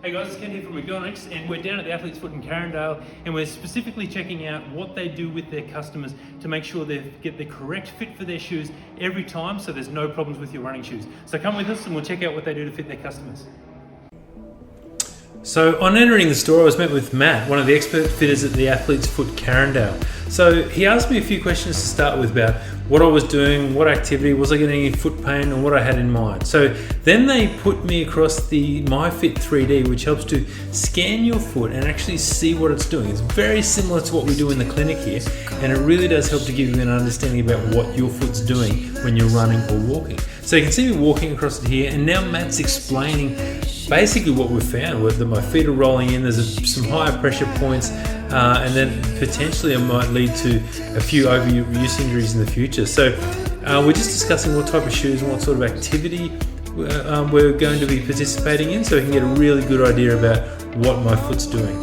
Hey guys, it's Ken here from Ergonx, and we're down at the Athlete's Foot in Carindale, and we're specifically checking out what they do with their customers to make sure they get the correct fit for their shoes every time, so there's no problems with your running shoes. So come with us and we'll check out what they do to fit their customers. So on entering the store, I was met with Matt, one of the expert fitters at the Athlete's Foot Carindale. So he asked me a few questions to start with about what I was doing, what activity, was I getting any foot pain, and what I had in mind. So then they put me across the MyFit 3D, which helps to scan your foot and actually see what it's doing. It's very similar to what we do in the clinic here, and it really does help to give you an understanding about what your foot's doing when you're running or walking. So you can see me walking across it here, and now Matt's explaining basically what we've found, that my feet are rolling in, there's some higher pressure points, and then potentially it might lead to a few overuse injuries in the future. So we're just discussing what type of shoes and what sort of activity we're going to be participating in, so we can get a really good idea about what my foot's doing.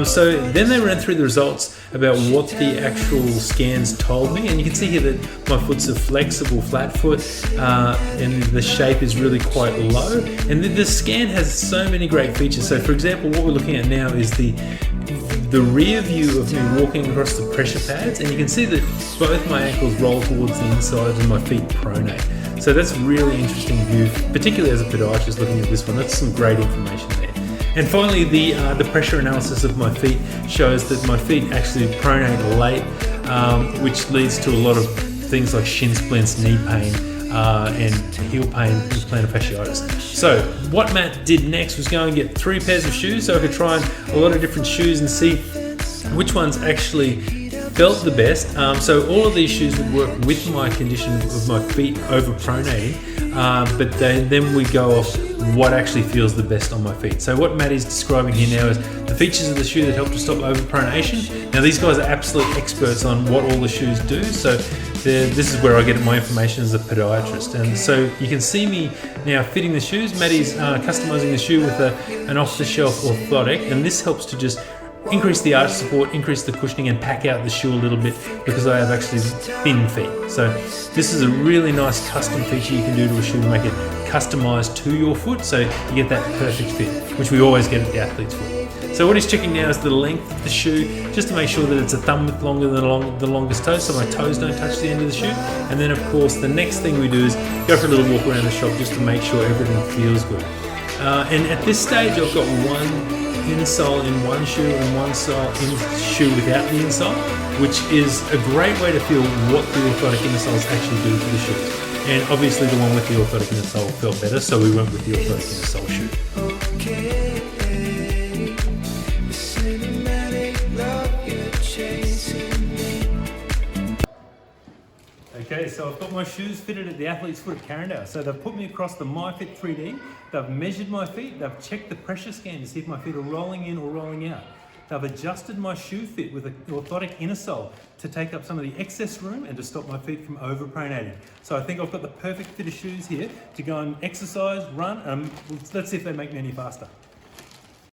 So then they ran through the results about what the actual scans told me, and you can see here that my foot's a flexible flat foot, and the shape is really quite low, and the scan has so many great features. So for example, what we're looking at now is the rear view of me walking across the pressure pads, and you can see that both my ankles roll towards the insides and my feet pronate. So that's a really interesting view, particularly as a podiatrist looking at this one. That's some great information there. And finally, the pressure analysis of my feet shows that my feet actually pronate late, which leads to a lot of things like shin splints, knee pain, and heel pain with plantar fasciitis. So what Matt did next was go and get 3 pairs of shoes, so I could try on a lot of different shoes and see which ones actually felt the best. So all of these shoes would work with my condition of my feet overpronating, but then we go off what actually feels the best on my feet. So what Matt is describing here now is the features of the shoe that help to stop overpronation. Now these guys are absolute experts on what all the shoes do, so this is where I get my information as a podiatrist. And so you can see me now fitting the shoes. Maddie's customizing the shoe with an off-the-shelf orthotic, and this helps to just increase the arch support, increase the cushioning, and pack out the shoe a little bit because I have actually thin feet. So this is a really nice custom feature you can do to a shoe to make it customized to your foot, so you get that perfect fit, which we always get at the Athlete's Foot. So what he's checking now is the length of the shoe, just to make sure that it's a thumb width longer than the longest toe, so my toes don't touch the end of the shoe. And then of course the next thing we do is go for a little walk around the shop just to make sure everything feels good. And at this stage I've got one insole in one shoe and one shoe without the insole, which is a great way to feel what the orthotic insoles actually do to the shoes. And obviously the one with the orthotic insole felt better, so we went with the orthotic insole shoe. Okay, so I've got my shoes fitted at the Athlete's Foot at Carindale. So they've put me across the MyFit 3D, they've measured my feet, they've checked the pressure scan to see if my feet are rolling in or rolling out. They've adjusted my shoe fit with an orthotic insole to take up some of the excess room and to stop my feet from overpronating. So I think I've got the perfect fit of shoes here to go and exercise, run, and let's see if they make me any faster.